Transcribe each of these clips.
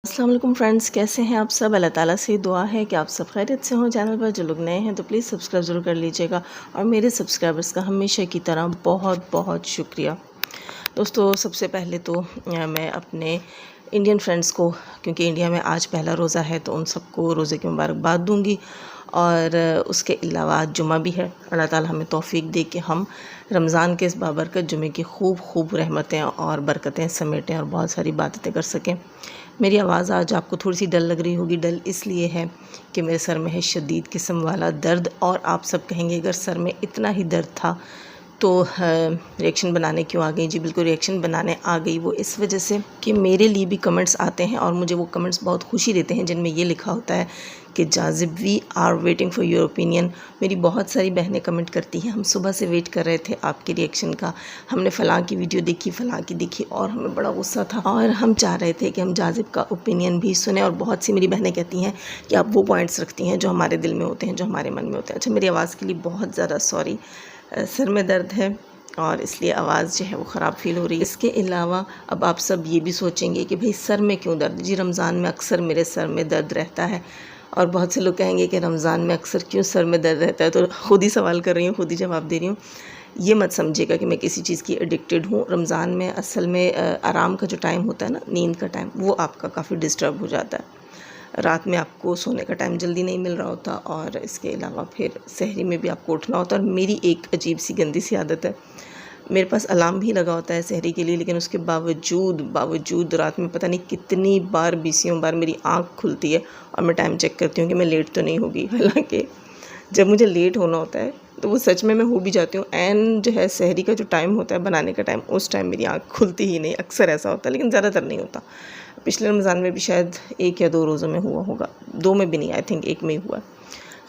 अस्सलाम वालेकुम फ्रेंड्स, कैसे हैं आप सब। अल्लाह ताला से दुआ है कि आप सब खैरियत से हों। चैनल पर जो लोग नए हैं तो प्लीज़ सब्सक्राइब ज़रूर कर लीजिएगा और मेरे सब्सक्राइबर्स का हमेशा की तरह बहुत बहुत शुक्रिया। दोस्तों, सबसे पहले तो मैं अपने इंडियन फ्रेंड्स को, क्योंकि इंडिया में आज पहला रोज़ा है, तो उन सबको रोज़े की मुबारकबाद दूंगी। और उसके अलावा आज जुमा भी है। अल्लाह ताला हमें तौफीक दे कि हम रमज़ान के इस बाबरकत जुमे की खूब रहमतें और बरकतें समेटें और बहुत सारी बातें कर सकें। मेरी आवाज़ आज आपको थोड़ी सी डल लग रही होगी। डल इसलिए है कि मेरे सर में है शदीद किस्म वाला दर्द, और आप सब कहेंगे अगर सर में इतना ही दर्द था तो रिएक्शन बनाने क्यों आ गई। जी बिल्कुल, रिएक्शन बनाने आ गई वो इस वजह से कि मेरे लिए भी कमेंट्स आते हैं और मुझे वो कमेंट्स बहुत खुशी देते हैं, जिनमें ये लिखा होता है कि Jazib we are waiting for your opinion. मेरी बहुत सारी बहनें कमेंट करती हैं, हम सुबह से वेट कर रहे थे आपके रिएक्शन का, हमने फ़लाँ की वीडियो देखी, फ़लाँ की देखी, और हमें बड़ा गुस्सा था और हम चाह रहे थे कि हम जाज़िब का ओपिनियन भी सुने। और बहुत सी मेरी बहनें कहती हैं कि आप वो पॉइंट्स रखती हैं जो हमारे दिल में होते हैं, जो हमारे मन में होते हैं। अच्छा, मेरी आवाज़ के लिए बहुत ज़्यादा सॉरी, सर में दर्द है और इसलिए आवाज़ जो है वो ख़राब फ़ील हो रही है। इसके अलावा अब आप सब ये भी सोचेंगे कि भाई सर में क्यों दर्द। जी, रमज़ान में अक्सर मेरे सर में दर्द रहता है, और बहुत से लोग कहेंगे कि रमज़ान में अक्सर क्यों सर में दर्द रहता है। तो खुद ही सवाल कर रही हूँ, खुद ही जवाब दे रही हूँ। ये मत समझिएगा कि मैं किसी चीज़ की एडिक्टेड हूँ। रमज़ान में असल में आराम का जो टाइम होता है ना, नींद का टाइम, वो आपका काफ़ी डिस्टर्ब हो जाता है। रात में आपको सोने का टाइम जल्दी नहीं मिल रहा होता, और इसके अलावा फिर सहरी में भी आपको उठना होता है। और मेरी एक अजीब सी गंदी सी आदत है, मेरे पास अलार्म भी लगा होता है सहरी के लिए, लेकिन उसके बावजूद रात में पता नहीं कितनी बार, बीसियों बार मेरी आँख खुलती है और मैं टाइम चेक करती हूँ कि मैं लेट तो नहीं होगी। हालांकि जब मुझे लेट होना होता है तो वो सच में मैं हो भी जाती हूँ। एंड जो है सहरी का जो टाइम होता है, बनाने का टाइम, उस टाइम मेरी आँख खुलती ही नहीं। अक्सर ऐसा होता है, लेकिन ज़्यादातर नहीं होता। पिछले रमज़ान में भी शायद 1 या 2 रोज़ों में हुआ होगा, 2 में भी नहीं, आई थिंक 1 में ही हुआ।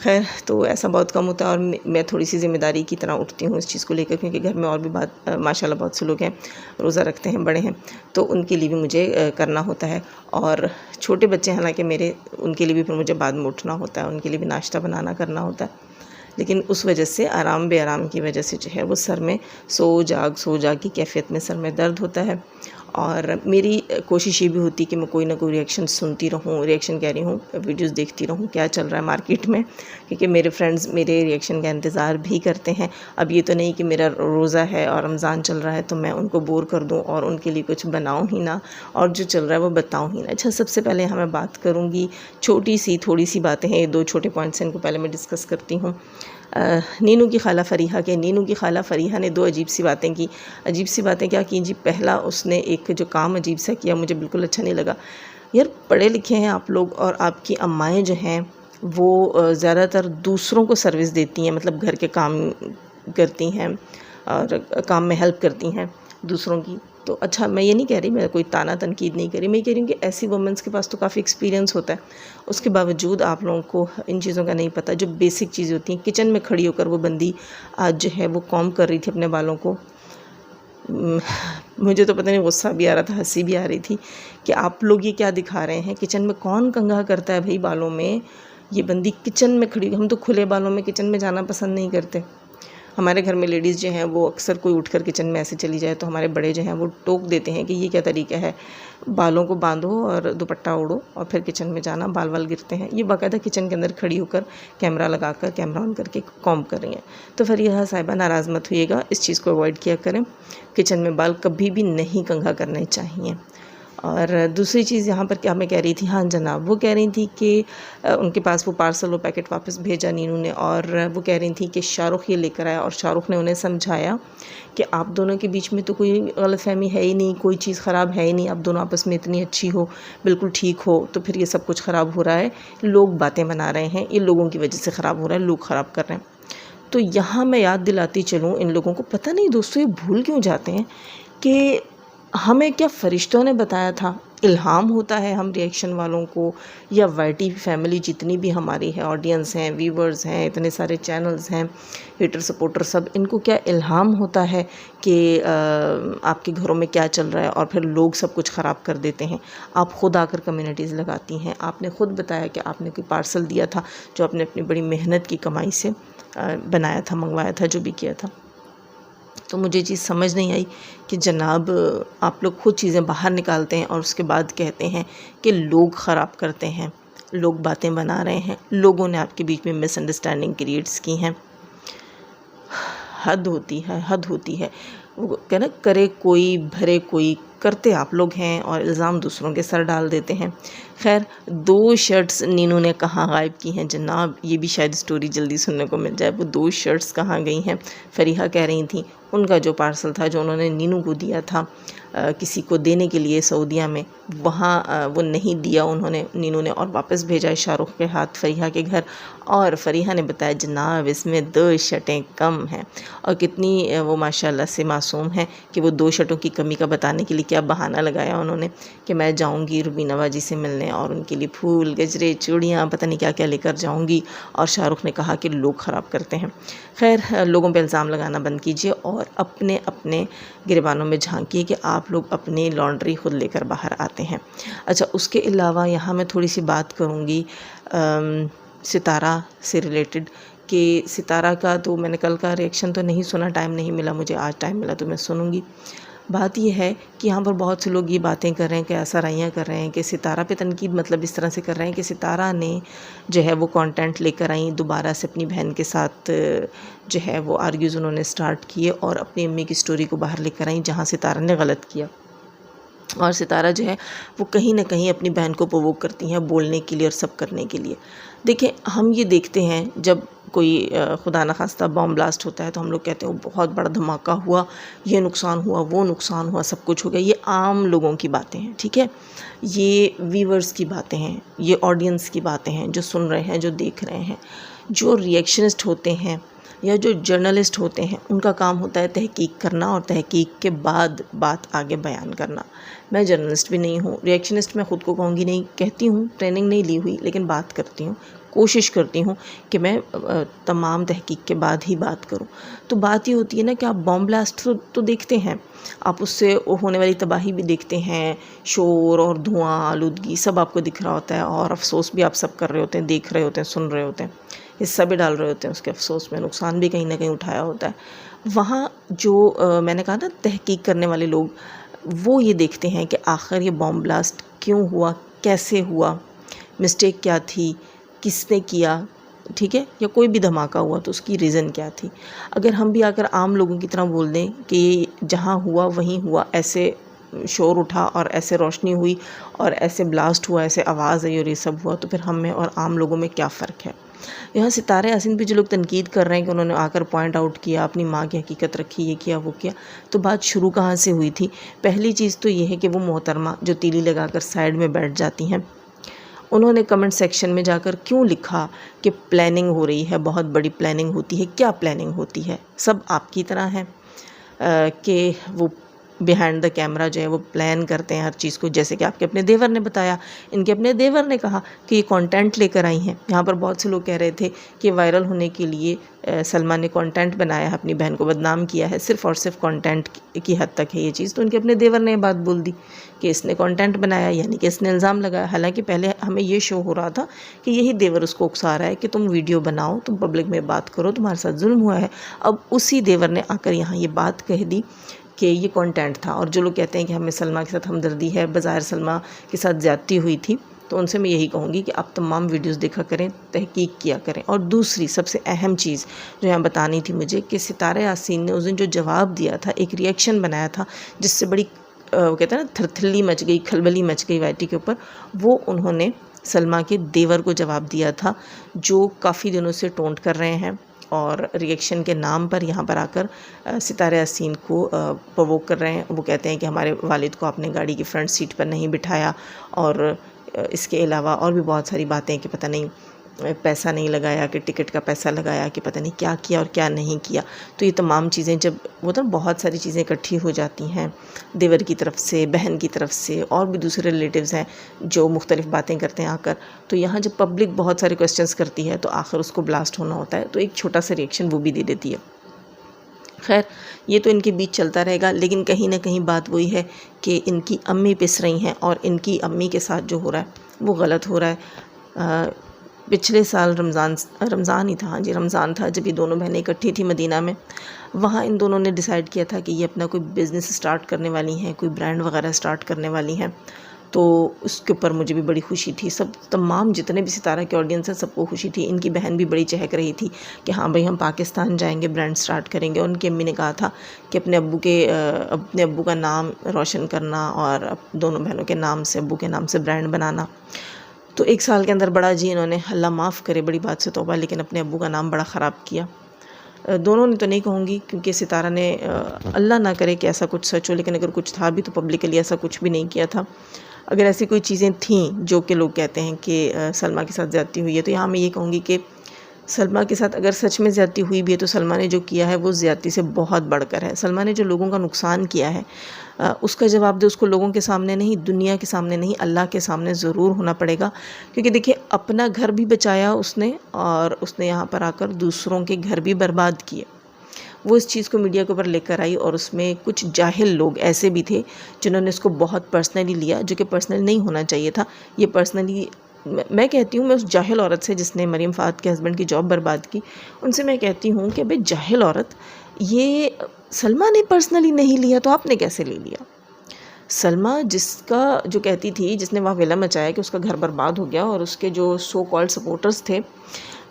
खैर, तो ऐसा बहुत कम होता है और मैं थोड़ी-सी ज़िम्मेदारी की तरह उठती हूँ इस चीज़ को लेकर, क्योंकि घर में और भी माशाल्लाह बहुत से लोग हैं, रोज़ा रखते हैं, बड़े हैं, तो उनके लिए भी मुझे करना होता है। और छोटे बच्चे हैं हालाँकि मेरे, उनके लिए भी फिर मुझे बाद में उठना होता है, उनके लिए भी नाश्ता बनाना करना होता है। लेकिन उस वजह से, आराम बेआराम की वजह से जो है वो सर में सो जाग की कैफ़ियत में सर में दर्द होता है। और मेरी कोशिश ये भी होती है कि मैं कोई ना कोई रिएक्शन सुनती रहूँ, रिएक्शन कह रही हूँ, वीडियोस देखती रहूँ क्या चल रहा है मार्केट में, क्योंकि मेरे फ्रेंड्स मेरे रिएक्शन का इंतज़ार भी करते हैं। अब ये तो नहीं कि मेरा रोज़ा है और रमज़ान चल रहा है तो मैं उनको बोर कर दूँ और उनके लिए कुछ बनाऊँ ही ना, और जो चल रहा है वो बताऊँ ही ना। अच्छा, सबसे पहले यहाँ मैं बात करूँगी, थोड़ी सी बातें हैं, ये 2 छोटे पॉइंट्स हैं, इनको पहले मैं डिस्कस करती हूँ। नीनू की खाला फ़रीहा ने 2 अजीब सी बातें की। अजीब सी बातें क्या की जी, पहला उसने एक जो काम अजीब सा किया, मुझे बिल्कुल अच्छा नहीं लगा। यार, पढ़े लिखे हैं आप लोग और आपकी अम्माएँ जो हैं वो ज़्यादातर दूसरों को सर्विस देती हैं, मतलब घर के काम करती हैं और काम में हेल्प करती हैं दूसरों की। तो अच्छा, मैं ये नहीं कह रही, मैं कोई ताना तनकीद नहीं कर रही, मैं ये कह रही हूँ कि ऐसी वुमेन्स के पास तो काफ़ी एक्सपीरियंस होता है, उसके बावजूद आप लोगों को इन चीज़ों का नहीं पता। जो बेसिक चीज़ें होती हैं, किचन में खड़ी होकर वो बंदी आज जो है वो कॉम्ब कर रही थी अपने बालों को। मुझे तो पता नहीं, गुस्सा भी आ रहा था, हंसी भी आ रही थी कि आप लोग ये क्या दिखा रहे हैं। किचन में कौन कंघा करता है भाई बालों में। ये बंदी किचन में खड़ी, हम तो खुले बालों में किचन में जाना पसंद नहीं करते। हमारे घर में लेडीज़ जो हैं वो अक्सर कोई उठकर किचन में ऐसे चली जाए तो हमारे बड़े जो हैं वो टोक देते हैं कि ये क्या तरीका है, बालों को बांधो और दुपट्टा ओढ़ो और फिर किचन में जाना, बाल वाल गिरते हैं। ये बाकायदा किचन के अंदर खड़ी होकर कैमरा लगाकर, कैमरा ऑन करके कॉम्ब कर रही हैं। तो फिर यह साहिबा, नाराज़ मत होइएगा, इस चीज़ को अवॉइड किया करें। किचन में बाल कभी भी नहीं कंघा करने चाहिए। और दूसरी चीज़ यहाँ पर क्या मैं कह रही थी, हाँ जनाब, वो कह रही थी कि उनके पास वो पार्सल, वो पैकेट वापस भेजा नीनू ने, और वो कह रही थी कि शाहरुख़ ये लेकर आया और शाहरुख़ ने उन्हें समझाया कि आप दोनों के बीच में तो कोई गलतफ़हमी है ही नहीं, कोई चीज़ ख़राब है ही नहीं, आप दोनों आपस में इतनी अच्छी हो, बिल्कुल ठीक हो, तो फिर ये सब कुछ ख़राब हो रहा है, लोग बातें बना रहे हैं, ये लोगों की वजह से ख़राब हो रहा है, लोग ख़राब कर रहे हैं। तो यहाँ मैं याद दिलाती चलूँ इन लोगों को, पता नहीं दोस्तों ये भूल क्यों जाते हैं कि हमें क्या फ़रिश्तों ने बताया था, इल्हाम होता है हम रिएक्शन वालों को, या वाईटी फैमिली जितनी भी हमारी है, ऑडियंस हैं, व्यूवर्स हैं, इतने सारे चैनल्स हैं, हेटर सपोर्टर सब, इनको क्या इल्हाम होता है कि आपके घरों में क्या चल रहा है और फिर लोग सब कुछ ख़राब कर देते हैं। आप ख़ुद आकर कम्युनिटीज़ लगाती हैं, आपने ख़ुद बताया कि आपने कोई पार्सल दिया था जो आपने अपनी बड़ी मेहनत की कमाई से बनाया था, मंगवाया था, जो भी किया था। तो मुझे चीज़ समझ नहीं आई कि जनाब आप लोग खुद चीज़ें बाहर निकालते हैं और उसके बाद कहते हैं कि लोग ख़राब करते हैं, लोग बातें बना रहे हैं, लोगों ने आपके बीच में मिसअंडरस्टैंडिंग क्रिएट्स की हैं। हद होती है, हद होती है। वो क्या ना, करे कोई भरे कोई, करते आप लोग हैं और इल्ज़ाम दूसरों के सर डाल देते हैं। खैर 2 शर्ट्स नीनू ने कहाँ गायब की हैं जनाब, ये भी शायद स्टोरी जल्दी सुनने को मिल जाए। वो 2 शर्ट्स कहाँ गई हैं? फरीहा कह रही थी उनका जो पार्सल था जो उन्होंने नीनू को दिया था किसी को देने के लिए सऊदीया में, वहाँ वो नहीं दिया उन्होंने, नीनू ने, और वापस भेजा है शाहरुख के हाथ फरीहा के घर। और फरीहा ने बताया जनाब इसमें 2 शर्टें कम हैं। और कितनी वो माशाल्लाह से मासूम है कि वो 2 शर्टों की कमी का बताने के लिए क्या बहाना लगाया उन्होंने कि मैं जाऊंगी रुबीना बाजी से मिलने और उनके लिए फूल, गजरे, चूड़ियाँ, पता नहीं क्या क्या लेकर जाऊंगी। और शाहरुख ने कहा कि लोग ख़राब करते हैं। खैर लोगों पे इल्ज़ाम लगाना बंद कीजिए और अपने अपने गिरबानों में झांकिए कि आप लोग अपनी लॉन्ड्री खुद लेकर बाहर आते हैं। अच्छा, उसके अलावा यहाँ मैं थोड़ी सी बात करूँगी सितारा से रिलेटेड कि सितारा का तो मैंने कल का रिएक्शन तो नहीं सुना, टाइम नहीं मिला मुझे, आज टाइम मिला तो मैं सुनूंगी। बात यह है कि यहाँ पर बहुत से लोग ये बातें कर रहे हैं कि ऐसा राइयाँ कर रहे हैं कि सितारा पे तनकीद मतलब इस तरह से कर रहे हैं कि सितारा ने जो है वो कंटेंट लेकर आई दोबारा से अपनी बहन के साथ, जो है वो आर्ग्यूज़ उन्होंने स्टार्ट किए और अपनी अम्मी की स्टोरी को बाहर लेकर आई जहाँ सितारा ने गलत किया। और सितारा जो है वो कहीं ना कहीं अपनी बहन को प्रोवोक करती हैं बोलने के लिए और सब करने के लिए। देखिए हम ये देखते हैं जब कोई खुदा न खास्ता बॉम्ब ब्लास्ट होता है तो हम लोग कहते हैं वो बहुत बड़ा धमाका हुआ, ये नुकसान हुआ, वो नुकसान हुआ, सब कुछ हो गया। ये आम लोगों की बातें हैं, ठीक है, ये व्यूवर्स की बातें हैं, ये ऑडियंस की बातें हैं जो सुन रहे हैं, जो देख रहे हैं। जो रिएक्शनिस्ट होते हैं या जो जर्नलिस्ट होते हैं उनका काम होता है तहकीक करना और तहकीक के बाद बात आगे बयान करना। मैं जर्नलिस्ट भी नहीं हूँ, रिएक्शनिस्ट मैं ख़ुद को कहूँगी नहीं, कहती हूँ, ट्रेनिंग नहीं ली हुई, लेकिन बात करती हूँ, कोशिश करती हूँ कि मैं तमाम तहकीक के बाद ही बात करूँ। तो बात ये होती है ना कि आप बॉम्ब ब्लास्ट तो देखते हैं, आप उससे होने वाली तबाही भी देखते हैं, शोर और धुआं, आलूदगी सब आपको दिख रहा होता है और अफसोस भी आप सब कर रहे होते हैं, देख रहे होते हैं, सुन रहे होते हैं, हिस्सा भी डाल रहे होते हैं उसके अफसोस में, नुकसान भी कहीं ना कहीं उठाया होता है। वहाँ जो मैंने कहा ना तहकीक करने वाले लोग, वो ये देखते हैं कि आखिर ये बॉम्ब ब्लास्ट क्यों हुआ, कैसे हुआ, मिस्टेक क्या थी, किसने किया, ठीक है, या कोई भी धमाका हुआ तो उसकी रीज़न क्या थी। अगर हम भी आकर आम लोगों की तरह बोल दें कि ये जहाँ हुआ वहीं हुआ, ऐसे शोर उठा और ऐसे रोशनी हुई और ऐसे ब्लास्ट हुआ, ऐसे आवाज़ आई और ये सब हुआ, तो फिर हम में और आम लोगों में क्या फ़र्क है। यहाँ सितारे यासीन पे जो लोग तनकीद कर रहे हैं कि उन्होंने आकर पॉइंट आउट किया, अपनी माँ की हकीकत रखी, ये किया वो किया, तो बात शुरू कहाँ से हुई थी। पहली चीज़ तो ये है कि वो मोहतरमा जो तीली लगाकर साइड में बैठ जाती हैं, उन्होंने कमेंट सेक्शन में जाकर क्यों लिखा कि प्लानिंग हो रही है, बहुत बड़ी प्लानिंग होती है। क्या प्लानिंग होती है? सब आपकी तरह है कि वो बिहाइंड द कैमरा जो है वो प्लान करते हैं हर चीज़ को, जैसे कि आपके अपने देवर ने बताया, इनके अपने देवर ने कहा कि ये कंटेंट लेकर आई हैं। यहाँ पर बहुत से लोग कह रहे थे कि वायरल होने के लिए सलमान ने कंटेंट बनाया है, अपनी बहन को बदनाम किया है, सिर्फ़ और सिर्फ कंटेंट की हद तक है ये चीज़। तो इनके अपने देवर ने बात बोल दी कि इसने कंटेंट बनाया, यानी कि इसने इल्ज़ाम लगाया। हालांकि पहले हमें ये शो हो रहा था कि यही देवर उसको उकसा रहा है कि तुम वीडियो बनाओ, तुम पब्लिक में बात करो, तुम्हारे साथ जुल्म हुआ है। अब उसी देवर ने आकर यहाँ ये बात कह दी कि ये कंटेंट था। और जो लोग कहते हैं कि हमें सलमा के साथ हमदर्दी है, बज़ाहिर सलमा के साथ ज़्यादती हुई थी, तो उनसे मैं यही कहूँगी कि आप तमाम वीडियोस देखा करें, तहकीक किया करें। और दूसरी सबसे अहम चीज़ जो यहाँ बतानी थी मुझे कि सितारा यासीन ने उस दिन जो जवाब दिया था, एक रिएक्शन बनाया था जिससे बड़ी वो कहते हैं ना थरथल्ली मच गई, खलबली मच गई वाईटी के ऊपर, वो उन्होंने सलमा के देवर को जवाब दिया था जो काफ़ी दिनों से टोंट कर रहे हैं और रिएक्शन के नाम पर यहाँ पर आकर सितारा यासीन को प्रोवोक कर रहे हैं। वो कहते हैं कि हमारे वालिद को आपने गाड़ी की फ्रंट सीट पर नहीं बिठाया, और इसके अलावा और भी बहुत सारी बातें कि पता नहीं पैसा नहीं लगाया, कि टिकट का पैसा लगाया, कि पता नहीं क्या किया और क्या नहीं किया। तो ये तमाम चीज़ें जब वो तो बहुत सारी चीज़ें इकट्ठी हो जाती हैं देवर की तरफ से, बहन की तरफ से, और भी दूसरे रिलेटिव्स हैं जो मुख्तलिफ़ बातें करते हैं आकर, तो यहाँ जब पब्लिक बहुत सारे क्वेश्चंस करती है तो आखिर उसको ब्लास्ट होना होता है, तो एक छोटा सा रिएक्शन वो भी दे देती है। खैर ये तो इनके बीच चलता रहेगा, लेकिन कहीं ना कहीं बात वही है कि इनकी अम्मी पिस रही हैं और इनकी अम्मी के साथ जो हो रहा है वो गलत हो रहा है। पिछले साल रमज़ान ही था, हाँ जी रमज़ान था, जब ये दोनों बहनें इकट्ठी थी मदीना में। वहाँ इन दोनों ने डिसाइड किया था कि ये अपना कोई बिज़नेस स्टार्ट करने वाली हैं, कोई ब्रांड वगैरह स्टार्ट करने वाली हैं। तो उसके ऊपर मुझे भी बड़ी खुशी थी, सब तमाम जितने भी सितारा के ऑडियंस है सबको खुशी थी। इनकी बहन भी बड़ी चहक रही थी कि हाँ भाई हम पाकिस्तान जाएंगे, ब्रांड स्टार्ट करेंगे। और उनकी अम्मी ने कहा था कि अपने अब्बू का नाम रोशन करना और दोनों बहनों के नाम से, अब्बू के नाम से ब्रांड बनाना। तो 1 साल के अंदर बड़ा जी इन्होंने, अल्लाह माफ़ करे बड़ी बात से तौबा, लेकिन अपने अब्बू का नाम बड़ा ख़राब किया। दोनों ने तो नहीं कहूँगी, क्योंकि सितारा ने अल्लाह ना करे कि ऐसा कुछ सच हो, लेकिन अगर कुछ था भी तो पब्लिकली ऐसा कुछ भी नहीं किया था। अगर ऐसी कोई चीज़ें थीं जो कि लोग कहते हैं कि सलमा के साथ ज़्यादती हुई है, तो यहाँ मैं ये कहूँगी कि सलमा के साथ अगर सच में ज़्यादती हुई भी है तो सलमा ने जो किया है वो ज़्यादती से बहुत बढ़कर है। सलमा ने जो लोगों का नुकसान किया है उसका जवाब दे उसको लोगों के सामने नहीं, दुनिया के सामने नहीं, अल्लाह के सामने ज़रूर होना पड़ेगा। क्योंकि देखिए अपना घर भी बचाया उसने और उसने यहाँ पर आकर दूसरों के घर भी बर्बाद किए। वो इस चीज़ को मीडिया के ऊपर लेकर आई और उसमें कुछ जाहिल लोग ऐसे भी थे जिन्होंने इसको बहुत पर्सनली लिया, जो कि पर्सनल नहीं होना चाहिए था। ये पर्सनली मैं कहती हूँ, मैं उस जाहिल औरत से जिसने मरियम फ़ाद के हस्बैंड की जॉब बर्बाद की, उनसे मैं कहती हूँ कि भाई जाहिल औरत, ये सलमा ने पर्सनली नहीं लिया तो आपने कैसे ले लिया? सलमा जिसका जो कहती थी, जिसने वहाँ वेला मचाया कि उसका घर बर्बाद हो गया और उसके जो सो कॉल्ड सपोर्टर्स थे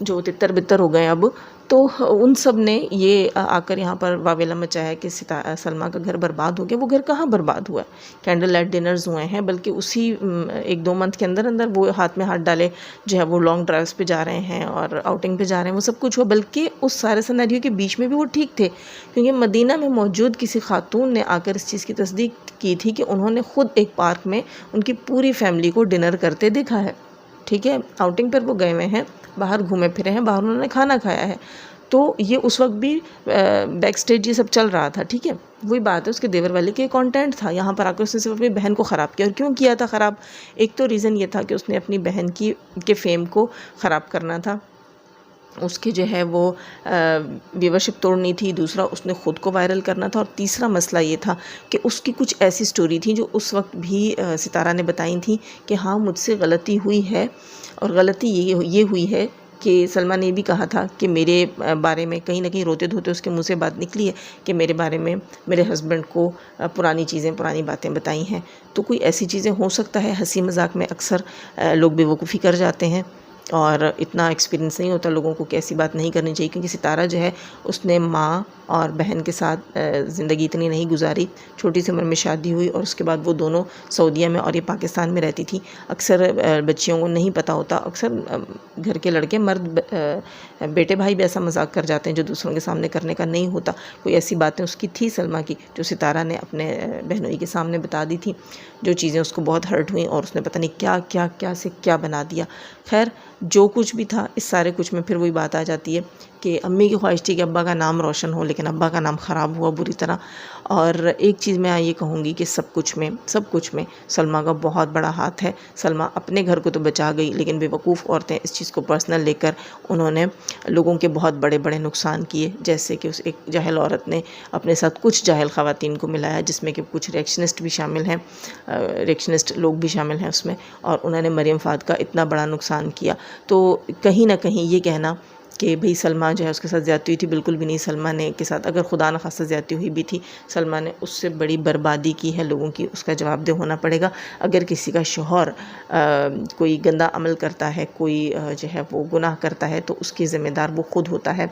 जो तितर बितर हो गए अब, तो उन सब ने ये आकर यहाँ पर वावेला मचाया कि सलमा का घर बर्बाद हो गया। वो घर कहाँ बर्बाद हुआ है? कैंडल लाइट डिनर्स हुए हैं, बल्कि उसी 1-2 मंथ के अंदर अंदर वो हाथ में हाथ डाले जो है वो लॉन्ग ड्राइव्स पे जा रहे हैं और आउटिंग पे जा रहे हैं, वो सब कुछ हुआ। बल्कि उस सारे सिनेरियो के बीच में भी वो ठीक थे, क्योंकि मदीना में मौजूद किसी खातून ने आकर इस चीज़ की तस्दीक की थी कि उन्होंने ख़ुद एक पार्क में उनकी पूरी फैमिली को डिनर करते देखा है। ठीक है, आउटिंग पर वो गए हुए हैं, बाहर घूमे फिरे हैं, बाहर उन्होंने खाना खाया है। तो ये उस वक्त भी बैक स्टेज ये सब चल रहा था। ठीक है, वही बात है, उसके देवर वाले के कंटेंट था। यहाँ पर आकर उसने सिर्फ अपनी बहन को ख़राब किया। और क्यों किया था ख़राब? एक तो रीज़न ये था कि उसने अपनी बहन के फेम को ख़राब करना था, उसके जो है वो व्यूवरशिप तोड़नी थी। दूसरा, उसने ख़ुद को वायरल करना था। और तीसरा मसला ये था कि उसकी कुछ ऐसी स्टोरी थी जो उस वक्त भी सितारा ने बताई थी कि हाँ मुझसे गलती हुई है। और गलती ये हुई है कि सलमा ने भी कहा था कि मेरे बारे में कहीं ना कहीं रोते धोते उसके मुंह से बात निकली है कि मेरे बारे में मेरे हस्बैंड को पुरानी चीज़ें, पुरानी बातें बताई हैं। तो कोई ऐसी चीज़ें हो सकता है, हंसी मजाक में अक्सर लोग बेवकूफ़ी कर जाते हैं और इतना एक्सपीरियंस नहीं होता लोगों को कि ऐसी बात नहीं करनी चाहिए। क्योंकि सितारा जो है उसने माँ और बहन के साथ ज़िंदगी इतनी नहीं गुजारी, छोटी सी उम्र में शादी हुई और उसके बाद वो दोनों सऊदीया में और ये पाकिस्तान में रहती थी। अक्सर बच्चियों को नहीं पता होता, अक्सर घर के लड़के मर्द बेटे भाई भी ऐसा मजाक कर जाते हैं जो दूसरों के सामने करने का नहीं होता। कोई ऐसी बातें उसकी थी सलमा की जो सितारा ने अपने बहनोई के सामने बता दी थी, जो चीज़ें उसको बहुत हर्ट हुई और उसने पता नहीं क्या क्या क्या से क्या बना दिया। खैर जो कुछ भी था, इस सारे कुछ में फिर वही बात आ जाती है कि अम्मी की ख्वाहिश थी कि अब्बा का नाम रोशन हो, लेकिन अब्बा का नाम ख़राब हुआ बुरी तरह। और एक चीज़ मैं ये कहूँगी कि सब कुछ में सलमा का बहुत बड़ा हाथ है। सलमा अपने घर को तो बचा गई, लेकिन बेवकूफ़ औरतें इस चीज़ को पर्सनल लेकर उन्होंने लोगों के बहुत बड़े बड़े नुकसान किए। जैसे कि उस एक जाहिल औरत ने अपने साथ कुछ जाहिल ख़वातीन को मिलाया, जिसमें कि कुछ रिएक्शनिस्ट भी शामिल हैं, रिएक्शनिस्ट लोग भी शामिल हैं उसमें, और उन्होंने मरियम फ़ाद का इतना बड़ा नुकसान किया। तो कहीं ना कहीं ये कहना कि भाई सलमा जो है उसके साथ ज़्यादती हुई थी, बिल्कुल भी नहीं। सलमा ने के साथ अगर खुदा न खास्ता ज़्यादती हुई भी थी, सलमा ने उससे बड़ी बर्बादी की है लोगों की, उसका जवाबदेह होना पड़ेगा। अगर किसी का शौहर कोई गंदा अमल करता है, कोई जो है वो गुनाह करता है, तो उसकी ज़िम्मेदार वो खुद होता है,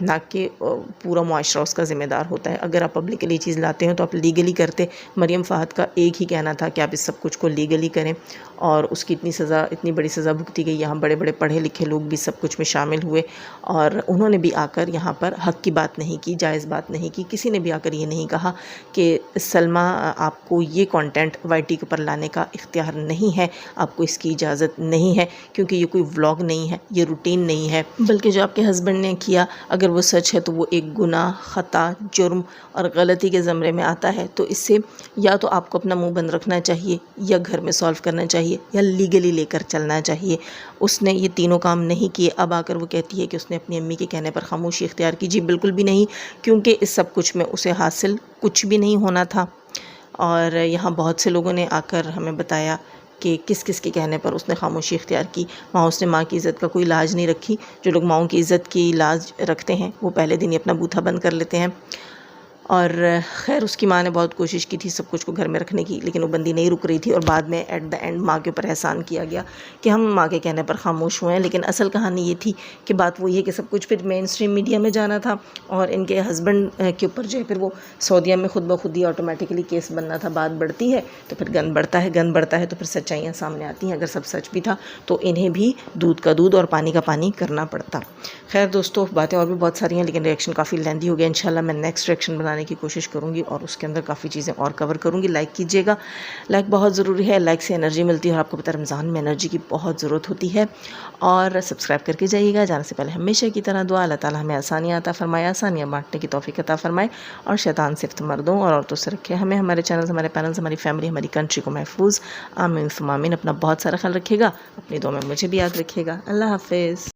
ना कि पूरा मुआशरा उसका ज़िम्मेदार होता है। अगर आप पब्लिकली चीज़ लाते हो तो आप लीगली करते। मरियम फ़ाहद का एक ही कहना था कि आप इस सब कुछ को लीगली करें, और उसकी इतनी बड़ी सज़ा भुगती गई। यहाँ बड़े बड़े पढ़े लिखे लोग भी सब कुछ में शामिल हुए और उन्होंने भी आकर यहाँ पर हक़ की बात नहीं की, जायज़ बात नहीं की। किसी ने भी आकर ये नहीं कहा कि सलमा आपको ये कंटेंट YT के ऊपर लाने का इख्तियार नहीं है, आपको इसकी इजाज़त नहीं है, क्योंकि ये कोई व्लॉग नहीं है, ये रूटीन नहीं है। बल्कि जो आपके हस्बैंड ने किया, अगर वो सच है तो वो एक गुनाह, ख़ता, जुर्म और गलती के ज़मरे में आता है। तो इससे या तो आपको अपना मुंह बंद रखना चाहिए, या घर में सॉल्व करना चाहिए, या लीगली लेकर चलना चाहिए। उसने ये तीनों काम नहीं किए। अब आकर वो कहती है कि उसने अपनी अम्मी के कहने पर खामोशी इख्तियार की। जी बिल्कुल भी नहीं, क्योंकि इस सब कुछ में उसे हासिल कुछ भी नहीं होना था। और यहाँ बहुत से लोगों ने आकर हमें बताया कि किस किस के कहने पर उसने खामोशी इख्तियार की। वहाँ उसने माँ की इज़्ज़त का कोई लाज नहीं रखी। जो लोग माँओं की इज़्ज़त की लाज रखते हैं वो पहले दिन ही अपना बूथा बंद कर लेते हैं। और ख़ैर उसकी माँ ने बहुत कोशिश की थी सब कुछ को घर में रखने की, लेकिन वो बंदी नहीं रुक रही थी और बाद में एट द एंड माँ के ऊपर एहसान किया गया कि हम माँ के कहने पर खामोश हुए हैं। लेकिन असल कहानी ये थी कि बात वही है कि सब कुछ फिर मेन स्ट्रीम मीडिया में जाना था और इनके हस्बैंड के ऊपर जो है फिर वो सऊदीया में खुद ब खुद ही ऑटोमेटिकली केस बनना था। बात बढ़ती है तो फिर गन बढ़ता है, गन बढ़ता है तो फिर सच्चाइयाँ सामने आती हैं। अगर सब सच भी था तो इन्हें भी दूध का दूध और पानी का पानी करना पड़ता। खैर दोस्तों, बातें और भी बहुत सारी हैं लेकिन रिएक्शन काफ़ी लेंदी हो गया। इंशाल्लाह मैं नेक्स्ट रिएक्शन बनाने की कोशिश करूँगी और उसके अंदर काफ़ी चीज़ें और कवर करूँगी। लाइक कीजिएगा, लाइक बहुत ज़रूरी है। लाइक से एनर्जी मिलती है और आपको पता है रमज़ान में एनर्जी की बहुत ज़रूरत होती है। और सब्सक्राइब करके जाइएगा। जाने से पहले हमेशा की तरह दुआ, अल्लाह ताला हमें आसानियाँ अता फ़रमाए, आसानियाँ बांटने की तौफ़ीक अता फ़रमाए और शैतान सिर्फ मर्दों और औरतों से रखे हमें, हमारे चैनल्स, हमारे पैनल्स, हमारी फैमिली, हमारी कंट्री को महफूज। आमीन सुम्मा आमीन। अपना बहुत सारा ख्याल रखिएगा, अपनी दुआ में मुझे भी याद रखिएगा। अल्लाह हाफ़िज़।